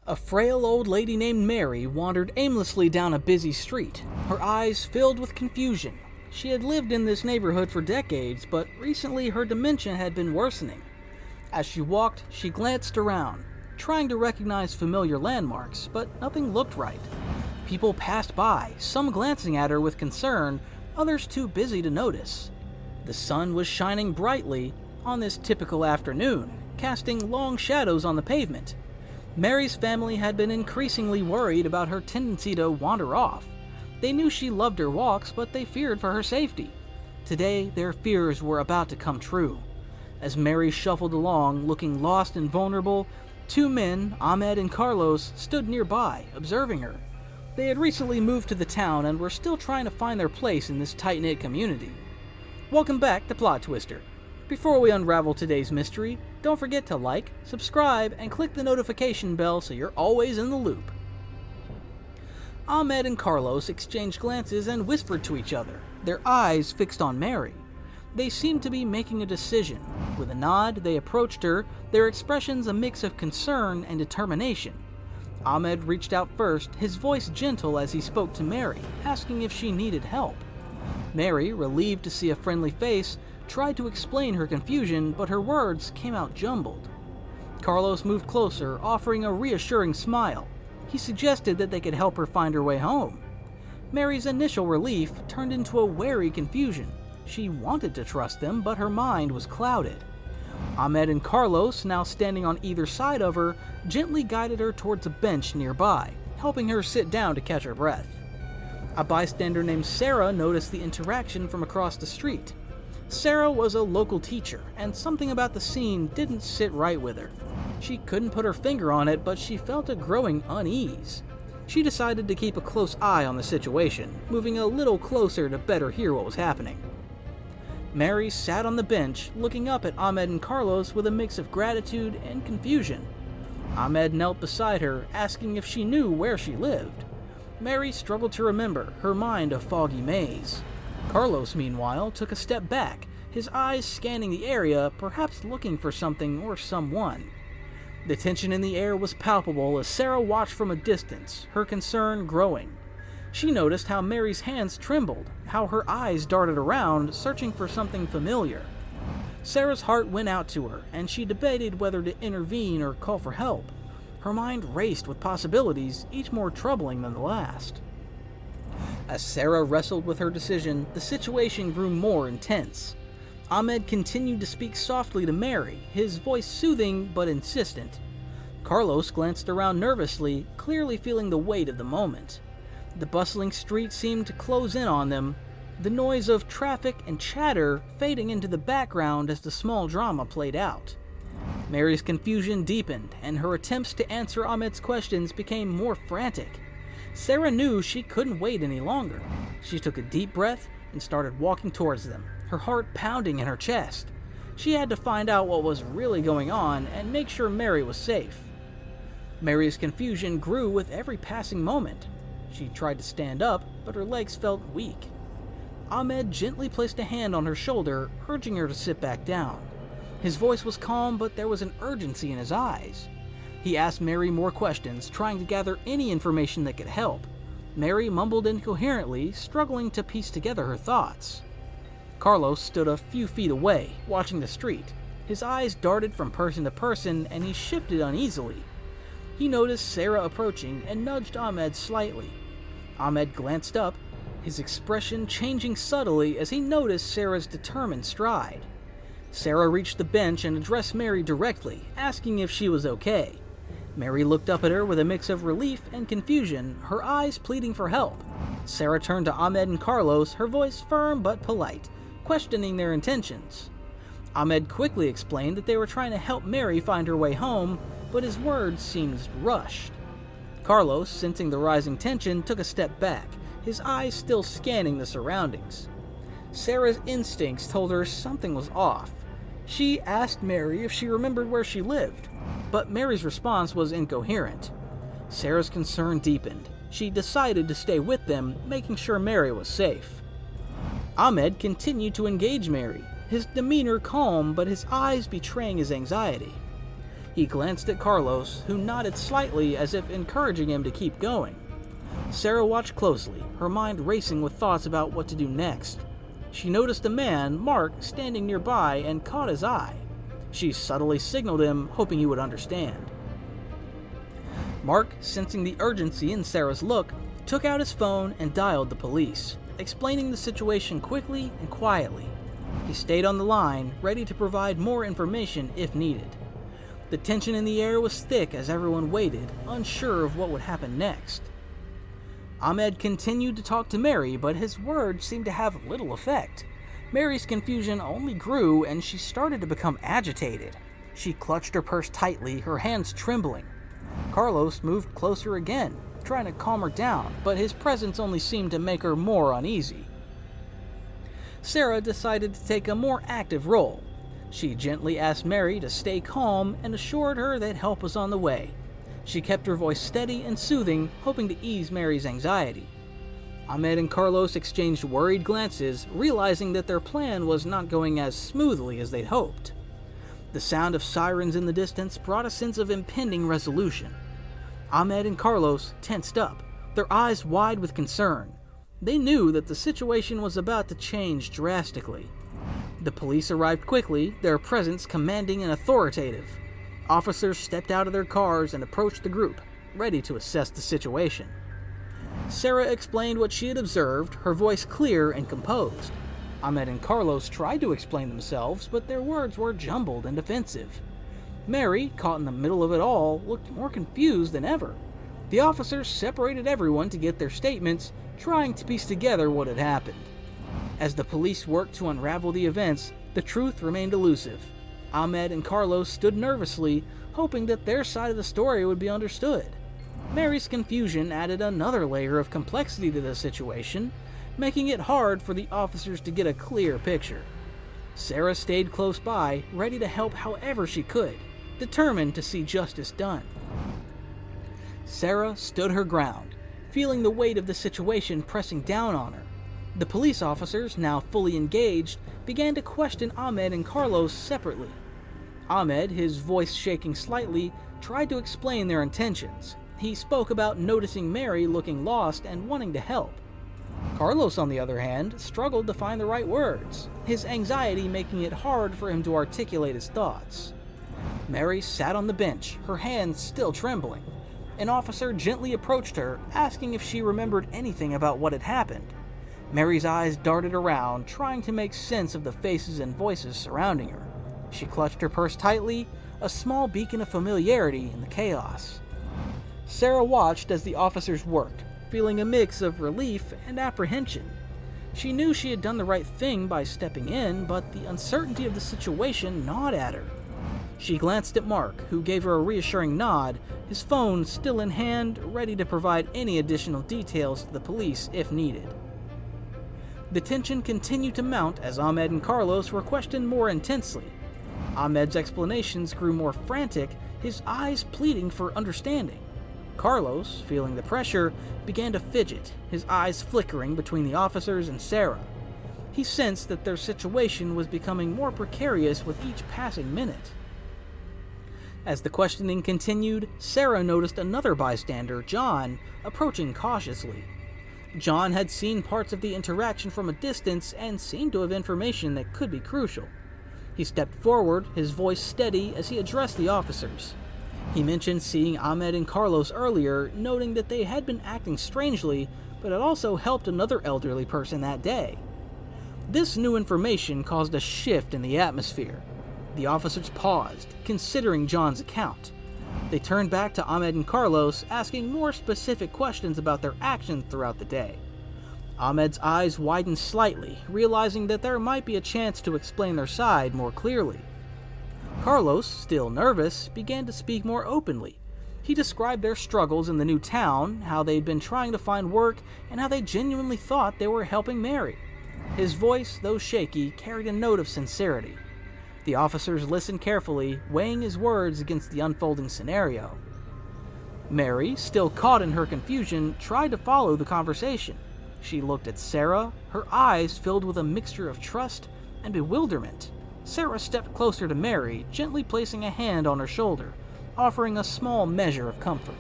A frail old lady named Mary wandered aimlessly down a busy street, her eyes filled with confusion. She had lived in this neighborhood for decades, but recently her dementia had been worsening. As she walked, she glanced around, trying to recognize familiar landmarks, but nothing looked right. People passed by, some glancing at her with concern, others too busy to notice. The sun was shining brightly on this typical afternoon, casting long shadows on the pavement. Mary's family had been increasingly worried about her tendency to wander off. They knew she loved her walks, but they feared for her safety. Today, their fears were about to come true. As Mary shuffled along, looking lost and vulnerable, two men, Ahmed and Carlos, stood nearby, observing her. They had recently moved to the town and were still trying to find their place in this tight-knit community. Welcome back to PlotTwister. Before we unravel today's mystery, don't forget to like, subscribe, and click the notification bell so you're always in the loop. Ahmed and Carlos exchanged glances and whispered to each other, their eyes fixed on Mary. They seemed to be making a decision. With a nod, they approached her, their expressions a mix of concern and determination. Ahmed reached out first, his voice gentle as he spoke to Mary, asking if she needed help. Mary, relieved to see a friendly face, tried to explain her confusion, but her words came out jumbled. Carlos moved closer, offering a reassuring smile. He suggested that they could help her find her way home. Mary's initial relief turned into a wary confusion. She wanted to trust them, but her mind was clouded. Ahmed and Carlos, now standing on either side of her, gently guided her towards a bench nearby, helping her sit down to catch her breath. A bystander named Sarah noticed the interaction from across the street. Sarah was a local teacher, and something about the scene didn't sit right with her. She couldn't put her finger on it, but she felt a growing unease. She decided to keep a close eye on the situation, moving a little closer to better hear what was happening. Mary sat on the bench, looking up at Ahmed and Carlos with a mix of gratitude and confusion. Ahmed knelt beside her, asking if she knew where she lived. Mary struggled to remember, her mind a foggy maze. Carlos, meanwhile, took a step back, his eyes scanning the area, perhaps looking for something or someone. The tension in the air was palpable as Sarah watched from a distance, her concern growing. She noticed how Mary's hands trembled, how her eyes darted around, searching for something familiar. Sarah's heart went out to her, and she debated whether to intervene or call for help. Her mind raced with possibilities, each more troubling than the last. As Sarah wrestled with her decision, the situation grew more intense. Ahmed continued to speak softly to Mary, his voice soothing but insistent. Carlos glanced around nervously, clearly feeling the weight of the moment. The bustling street seemed to close in on them, the noise of traffic and chatter fading into the background as the small drama played out. Mary's confusion deepened, and her attempts to answer Ahmed's questions became more frantic. Sarah knew she couldn't wait any longer. She took a deep breath and started walking towards them, her heart pounding in her chest. She had to find out what was really going on and make sure Mary was safe. Mary's confusion grew with every passing moment. She tried to stand up, but her legs felt weak. Ahmed gently placed a hand on her shoulder, urging her to sit back down. His voice was calm, but there was an urgency in his eyes. He asked Mary more questions, trying to gather any information that could help. Mary mumbled incoherently, struggling to piece together her thoughts. Carlos stood a few feet away, watching the street. His eyes darted from person to person, and he shifted uneasily. He noticed Sarah approaching and nudged Ahmed slightly. Ahmed glanced up, his expression changing subtly as he noticed Sarah's determined stride. Sarah reached the bench and addressed Mary directly, asking if she was okay. Mary looked up at her with a mix of relief and confusion, her eyes pleading for help. Sarah turned to Ahmed and Carlos, her voice firm but polite, questioning their intentions. Ahmed quickly explained that they were trying to help Mary find her way home, but his words seemed rushed. Carlos, sensing the rising tension, took a step back, his eyes still scanning the surroundings. Sarah's instincts told her something was off. She asked Mary if she remembered where she lived, but Mary's response was incoherent. Sarah's concern deepened. She decided to stay with them, making sure Mary was safe. Ahmed continued to engage Mary, his demeanor calm but his eyes betraying his anxiety. He glanced at Carlos, who nodded slightly as if encouraging him to keep going. Sarah watched closely, her mind racing with thoughts about what to do next. She noticed a man, Mark, standing nearby and caught his eye. She subtly signaled him, hoping he would understand. Mark, sensing the urgency in Sarah's look, took out his phone and dialed the police, explaining the situation quickly and quietly. He stayed on the line, ready to provide more information if needed. The tension in the air was thick as everyone waited, unsure of what would happen next. Ahmed continued to talk to Mary, but his words seemed to have little effect. Mary's confusion only grew, and she started to become agitated. She clutched her purse tightly, her hands trembling. Carlos moved closer again, trying to calm her down, but his presence only seemed to make her more uneasy. Sarah decided to take a more active role. She gently asked Mary to stay calm and assured her that help was on the way. She kept her voice steady and soothing, hoping to ease Mary's anxiety. Ahmed and Carlos exchanged worried glances, realizing that their plan was not going as smoothly as they'd hoped. The sound of sirens in the distance brought a sense of impending resolution. Ahmed and Carlos tensed up, their eyes wide with concern. They knew that the situation was about to change drastically. The police arrived quickly, their presence commanding and authoritative. Officers stepped out of their cars and approached the group, ready to assess the situation. Sarah explained what she had observed, her voice clear and composed. Ahmed and Carlos tried to explain themselves, but their words were jumbled and defensive. Mary, caught in the middle of it all, looked more confused than ever. The officers separated everyone to get their statements, trying to piece together what had happened. As the police worked to unravel the events, the truth remained elusive. Ahmed and Carlos stood nervously, hoping that their side of the story would be understood. Mary's confusion added another layer of complexity to the situation, making it hard for the officers to get a clear picture. Sarah stayed close by, ready to help however she could, determined to see justice done. Sarah stood her ground, feeling the weight of the situation pressing down on her. The police officers, now fully engaged, began to question Ahmed and Carlos separately. Ahmed, his voice shaking slightly, tried to explain their intentions. He spoke about noticing Mary looking lost and wanting to help. Carlos, on the other hand, struggled to find the right words, his anxiety making it hard for him to articulate his thoughts. Mary sat on the bench, her hands still trembling. An officer gently approached her, asking if she remembered anything about what had happened. Mary's eyes darted around, trying to make sense of the faces and voices surrounding her. She clutched her purse tightly, a small beacon of familiarity in the chaos. Sarah watched as the officers worked, feeling a mix of relief and apprehension. She knew she had done the right thing by stepping in, but the uncertainty of the situation gnawed at her. She glanced at Mark, who gave her a reassuring nod, his phone still in hand, ready to provide any additional details to the police if needed. The tension continued to mount as Ahmed and Carlos were questioned more intensely. Ahmed's explanations grew more frantic, his eyes pleading for understanding. Carlos, feeling the pressure, began to fidget, his eyes flickering between the officers and Sarah. He sensed that their situation was becoming more precarious with each passing minute. As the questioning continued, Sarah noticed another bystander, John, approaching cautiously. John had seen parts of the interaction from a distance and seemed to have information that could be crucial. He stepped forward, his voice steady as he addressed the officers. He mentioned seeing Ahmed and Carlos earlier, noting that they had been acting strangely, but had also helped another elderly person that day. This new information caused a shift in the atmosphere. The officers paused, considering John's account. They turned back to Ahmed and Carlos, asking more specific questions about their actions throughout the day. Ahmed's eyes widened slightly, realizing that there might be a chance to explain their side more clearly. Carlos, still nervous, began to speak more openly. He described their struggles in the new town, how they'd been trying to find work, and how they genuinely thought they were helping Mary. His voice, though shaky, carried a note of sincerity. The officers listened carefully, weighing his words against the unfolding scenario. Mary, still caught in her confusion, tried to follow the conversation. She looked at Sarah, her eyes filled with a mixture of trust and bewilderment. Sarah stepped closer to Mary, gently placing a hand on her shoulder, offering a small measure of comfort.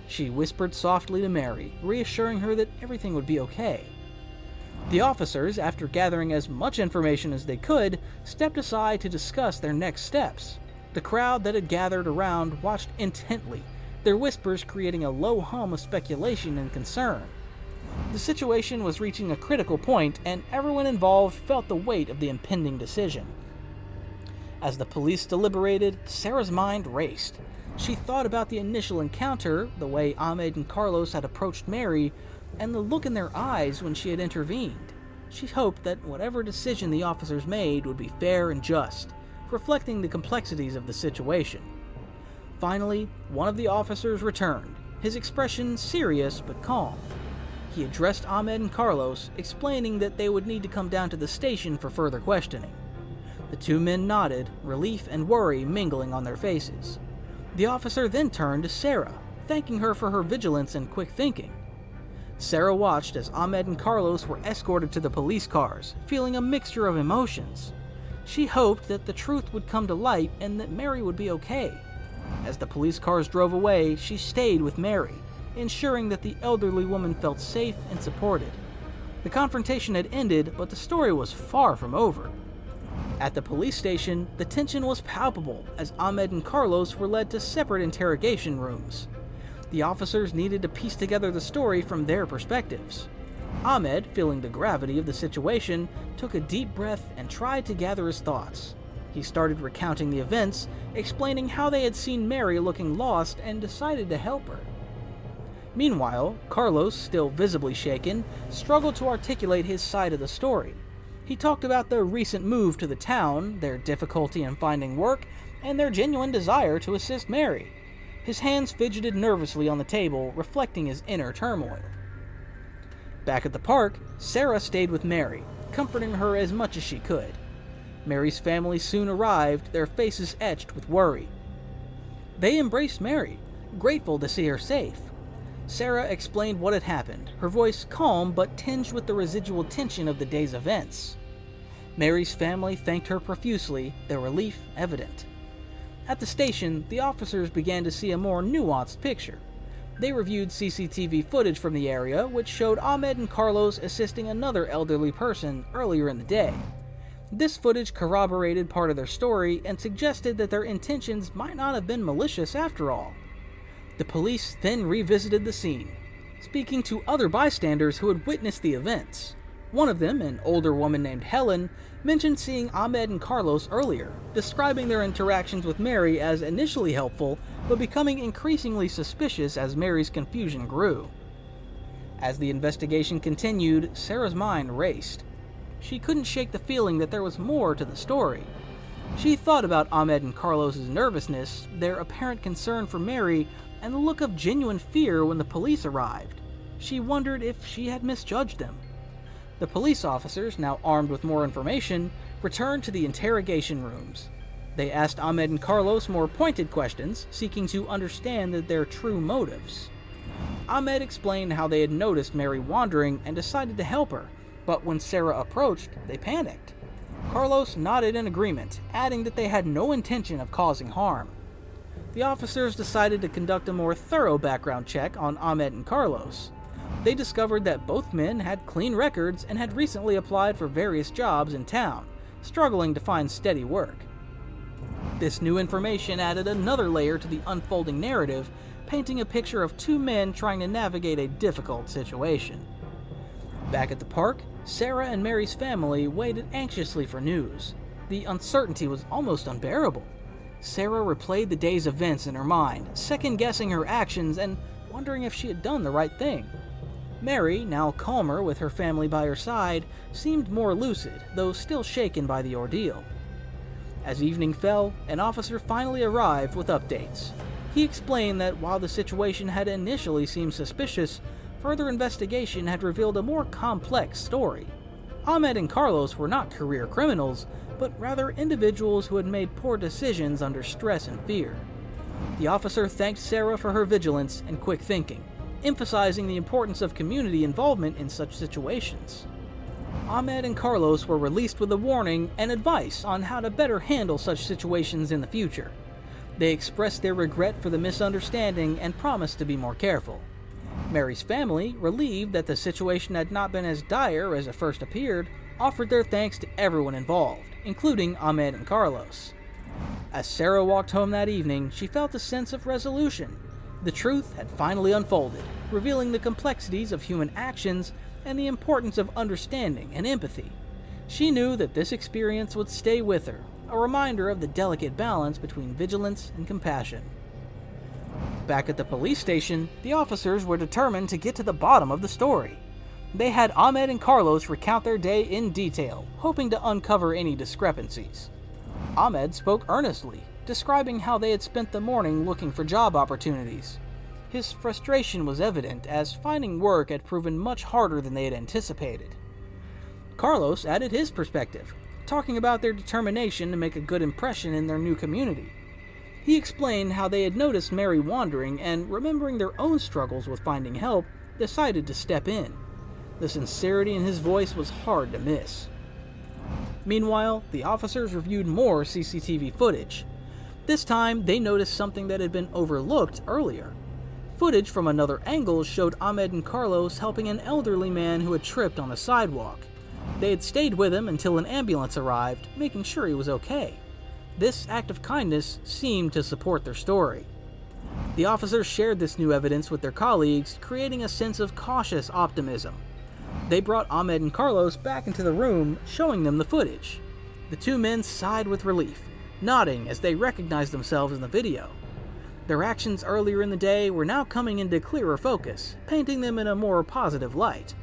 She whispered softly to Mary, reassuring her that everything would be okay. The officers, after gathering as much information as they could, stepped aside to discuss their next steps. The crowd that had gathered around watched intently, their whispers creating a low hum of speculation and concern. The situation was reaching a critical point, and everyone involved felt the weight of the impending decision. As the police deliberated, Sarah's mind raced. She thought about the initial encounter, the way Ahmed and Carlos had approached Mary, and the look in their eyes when she had intervened. She hoped that whatever decision the officers made would be fair and just, reflecting the complexities of the situation. Finally, one of the officers returned, his expression serious but calm. He addressed Ahmed and Carlos, explaining that they would need to come down to the station for further questioning. The two men nodded, relief and worry mingling on their faces. The officer then turned to Sarah, thanking her for her vigilance and quick thinking. Sarah watched as Ahmed and Carlos were escorted to the police cars, feeling a mixture of emotions. She hoped that the truth would come to light and that Mary would be okay. As the police cars drove away, she stayed with Mary, ensuring that the elderly woman felt safe and supported. The confrontation had ended, but the story was far from over. At the police station, the tension was palpable as Ahmed and Carlos were led to separate interrogation rooms. The officers needed to piece together the story from their perspectives. Ahmed, feeling the gravity of the situation, took a deep breath and tried to gather his thoughts. He started recounting the events, explaining how they had seen Mary looking lost and decided to help her. Meanwhile, Carlos, still visibly shaken, struggled to articulate his side of the story. He talked about the recent move to the town, their difficulty in finding work, and their genuine desire to assist Mary. His hands fidgeted nervously on the table, reflecting his inner turmoil. Back at the park, Sarah stayed with Mary, comforting her as much as she could. Mary's family soon arrived, their faces etched with worry. They embraced Mary, grateful to see her safe. Sarah explained what had happened, her voice calm but tinged with the residual tension of the day's events. Mary's family thanked her profusely, their relief evident. At the station, the officers began to see a more nuanced picture. They reviewed CCTV footage from the area, which showed Ahmed and Carlos assisting another elderly person earlier in the day. This footage corroborated part of their story and suggested that their intentions might not have been malicious after all. The police then revisited the scene, speaking to other bystanders who had witnessed the events. One of them, an older woman named Helen, mentioned seeing Ahmed and Carlos earlier, describing their interactions with Mary as initially helpful, but becoming increasingly suspicious as Mary's confusion grew. As the investigation continued, Sarah's mind raced. She couldn't shake the feeling that there was more to the story. She thought about Ahmed and Carlos' nervousness, their apparent concern for Mary, and the look of genuine fear when the police arrived. She wondered if she had misjudged them. The police officers, now armed with more information, returned to the interrogation rooms. They asked Ahmed and Carlos more pointed questions, seeking to understand their true motives. Ahmed explained how they had noticed Mary wandering and decided to help her, but when Sarah approached, they panicked. Carlos nodded in agreement, adding that they had no intention of causing harm. The officers decided to conduct a more thorough background check on Ahmed and Carlos. They discovered that both men had clean records and had recently applied for various jobs in town, struggling to find steady work. This new information added another layer to the unfolding narrative, painting a picture of two men trying to navigate a difficult situation. Back at the park, Sarah and Mary's family waited anxiously for news. The uncertainty was almost unbearable. Sarah replayed the day's events in her mind, second-guessing her actions and wondering if she had done the right thing. Mary, now calmer with her family by her side, seemed more lucid, though still shaken by the ordeal. As evening fell, an officer finally arrived with updates. He explained that while the situation had initially seemed suspicious, further investigation had revealed a more complex story. Ahmed and Carlos were not career criminals, but rather individuals who had made poor decisions under stress and fear. The officer thanked Sarah for her vigilance and quick thinking, emphasizing the importance of community involvement in such situations. Ahmed and Carlos were released with a warning and advice on how to better handle such situations in the future. They expressed their regret for the misunderstanding and promised to be more careful. Mary's family, relieved that the situation had not been as dire as it first appeared, offered their thanks to everyone involved, including Ahmed and Carlos. As Sarah walked home that evening, she felt a sense of resolution. The truth had finally unfolded, revealing the complexities of human actions and the importance of understanding and empathy. She knew that this experience would stay with her, a reminder of the delicate balance between vigilance and compassion. Back at the police station, the officers were determined to get to the bottom of the story. They had Ahmed and Carlos recount their day in detail, hoping to uncover any discrepancies. Ahmed spoke earnestly, describing how they had spent the morning looking for job opportunities. His frustration was evident, as finding work had proven much harder than they had anticipated. Carlos added his perspective, talking about their determination to make a good impression in their new community. He explained how they had noticed Mary wandering and, remembering their own struggles with finding help, decided to step in. The sincerity in his voice was hard to miss. Meanwhile, the officers reviewed more CCTV footage. This time, they noticed something that had been overlooked earlier. Footage from another angle showed Ahmed and Carlos helping an elderly man who had tripped on the sidewalk. They had stayed with him until an ambulance arrived, making sure he was okay. This act of kindness seemed to support their story. The officers shared this new evidence with their colleagues, creating a sense of cautious optimism. They brought Ahmed and Carlos back into the room, showing them the footage. The two men sighed with relief, nodding as they recognized themselves in the video. Their actions earlier in the day were now coming into clearer focus, painting them in a more positive light.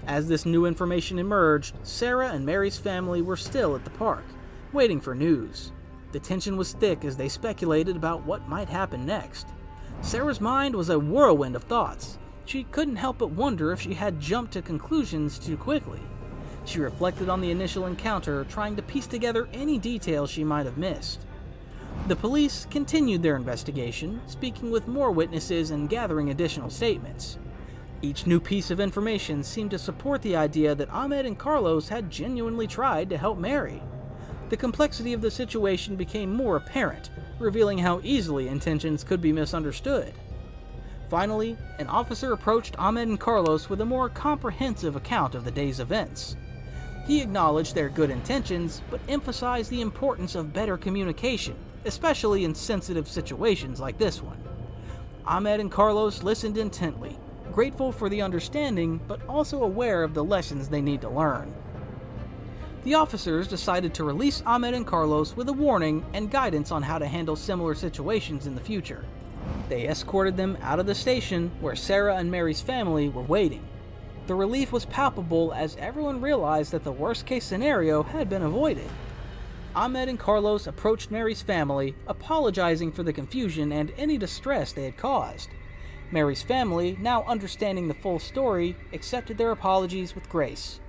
As this new information emerged, Sarah and Mary's family were still at the park, waiting for news. The tension was thick as they speculated about what might happen next. Sarah's mind was a whirlwind of thoughts. She couldn't help but wonder if she had jumped to conclusions too quickly. She reflected on the initial encounter, trying to piece together any details she might have missed. The police continued their investigation, speaking with more witnesses and gathering additional statements. Each new piece of information seemed to support the idea that Ahmed and Carlos had genuinely tried to help Mary. The complexity of the situation became more apparent, revealing how easily intentions could be misunderstood. Finally, an officer approached Ahmed and Carlos with a more comprehensive account of the day's events. He acknowledged their good intentions, but emphasized the importance of better communication, especially in sensitive situations like this one. Ahmed and Carlos listened intently, grateful for the understanding, but also aware of the lessons they need to learn. The officers decided to release Ahmed and Carlos with a warning and guidance on how to handle similar situations in the future. They escorted them out of the station where Sarah and Mary's family were waiting. The relief was palpable as everyone realized that the worst-case scenario had been avoided. Ahmed and Carlos approached Mary's family, apologizing for the confusion and any distress they had caused. Mary's family, now understanding the full story, accepted their apologies with grace.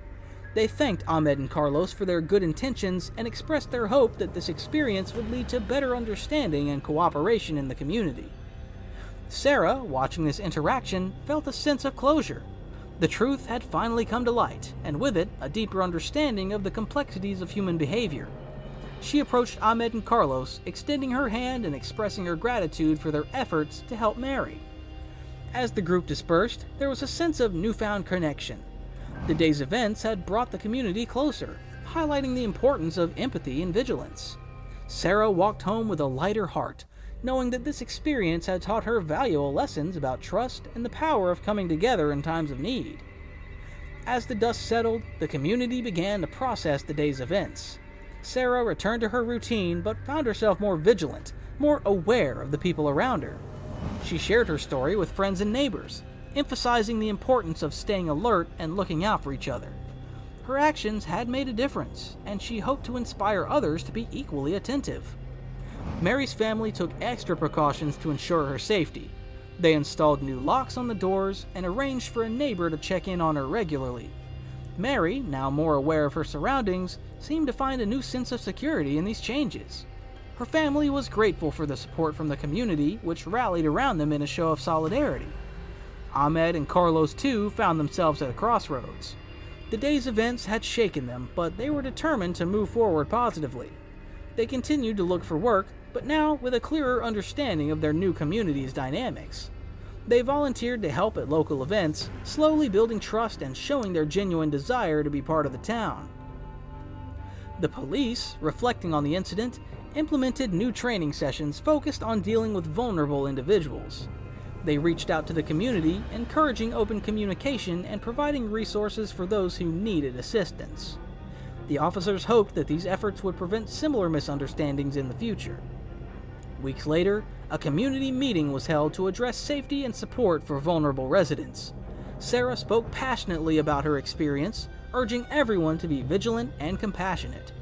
They thanked Ahmed and Carlos for their good intentions and expressed their hope that this experience would lead to better understanding and cooperation in the community. Sarah, watching this interaction, felt a sense of closure. The truth had finally come to light, and with it, a deeper understanding of the complexities of human behavior. She approached Ahmed and Carlos, extending her hand and expressing her gratitude for their efforts to help Mary. As the group dispersed, there was a sense of newfound connection. The day's events had brought the community closer, highlighting the importance of empathy and vigilance. Sarah walked home with a lighter heart, knowing that this experience had taught her valuable lessons about trust and the power of coming together in times of need. As the dust settled, the community began to process the day's events. Sarah returned to her routine but found herself more vigilant, more aware of the people around her. She shared her story with friends and neighbors, emphasizing the importance of staying alert and looking out for each other. Her actions had made a difference, and she hoped to inspire others to be equally attentive. Mary's family took extra precautions to ensure her safety. They installed new locks on the doors and arranged for a neighbor to check in on her regularly. Mary, now more aware of her surroundings, seemed to find a new sense of security in these changes. Her family was grateful for the support from the community, which rallied around them in a show of solidarity. Ahmed and Carlos, too, found themselves at a crossroads. The day's events had shaken them, but they were determined to move forward positively. They continued to look for work, but now with a clearer understanding of their new community's dynamics. They volunteered to help at local events, slowly building trust and showing their genuine desire to be part of the town. The police, reflecting on the incident, implemented new training sessions focused on dealing with vulnerable individuals. They reached out to the community, encouraging open communication and providing resources for those who needed assistance. The officers hoped that these efforts would prevent similar misunderstandings in the future. Weeks later, a community meeting was held to address safety and support for vulnerable residents. Sarah spoke passionately about her experience, urging everyone to be vigilant and compassionate.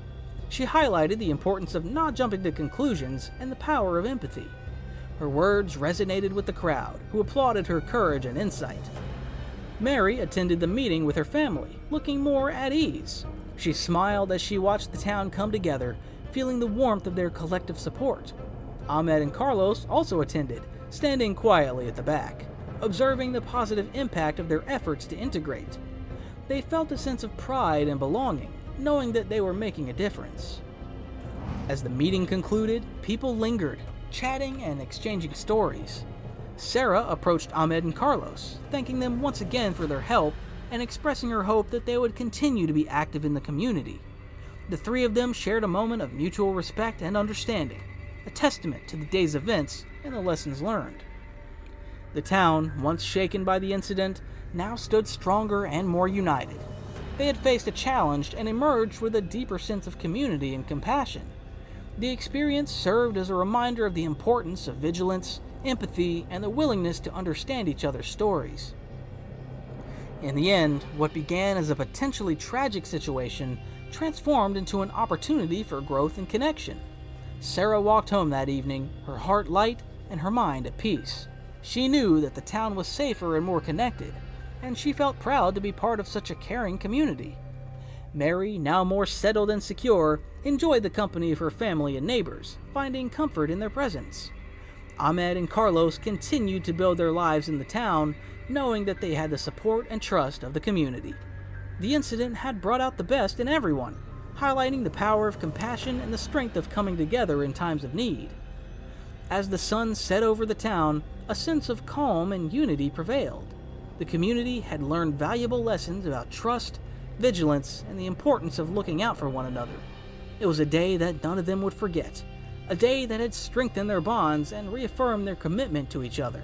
She highlighted the importance of not jumping to conclusions and the power of empathy. Her words resonated with the crowd, who applauded her courage and insight. Mary attended the meeting with her family, looking more at ease. She smiled as she watched the town come together, feeling the warmth of their collective support. Ahmed and Carlos also attended, standing quietly at the back, observing the positive impact of their efforts to integrate. They felt a sense of pride and belonging, knowing that they were making a difference. As the meeting concluded, people lingered, chatting and exchanging stories. Sarah approached Ahmed and Carlos, thanking them once again for their help and expressing her hope that they would continue to be active in the community. The three of them shared a moment of mutual respect and understanding, a testament to the day's events and the lessons learned. The town, once shaken by the incident, now stood stronger and more united. They had faced a challenge and emerged with a deeper sense of community and compassion. The experience served as a reminder of the importance of vigilance, empathy, and the willingness to understand each other's stories. In the end, what began as a potentially tragic situation transformed into an opportunity for growth and connection. Sarah walked home that evening, her heart light and her mind at peace. She knew that the town was safer and more connected, and she felt proud to be part of such a caring community. Mary, now more settled and secure, enjoyed the company of her family and neighbors, finding comfort in their presence. Ahmed and Carlos continued to build their lives in the town, knowing that they had the support and trust of the community. The incident had brought out the best in everyone, highlighting the power of compassion and the strength of coming together in times of need. As the sun set over the town, a sense of calm and unity prevailed. The community had learned valuable lessons about trust, vigilance, and the importance of looking out for one another. It was a day that none of them would forget, a day that had strengthened their bonds and reaffirmed their commitment to each other.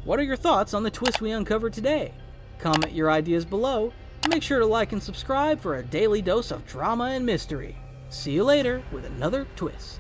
What are your thoughts on the twist we uncovered today? Comment your ideas below, and make sure to like and subscribe for a daily dose of drama and mystery. See you later with another twist.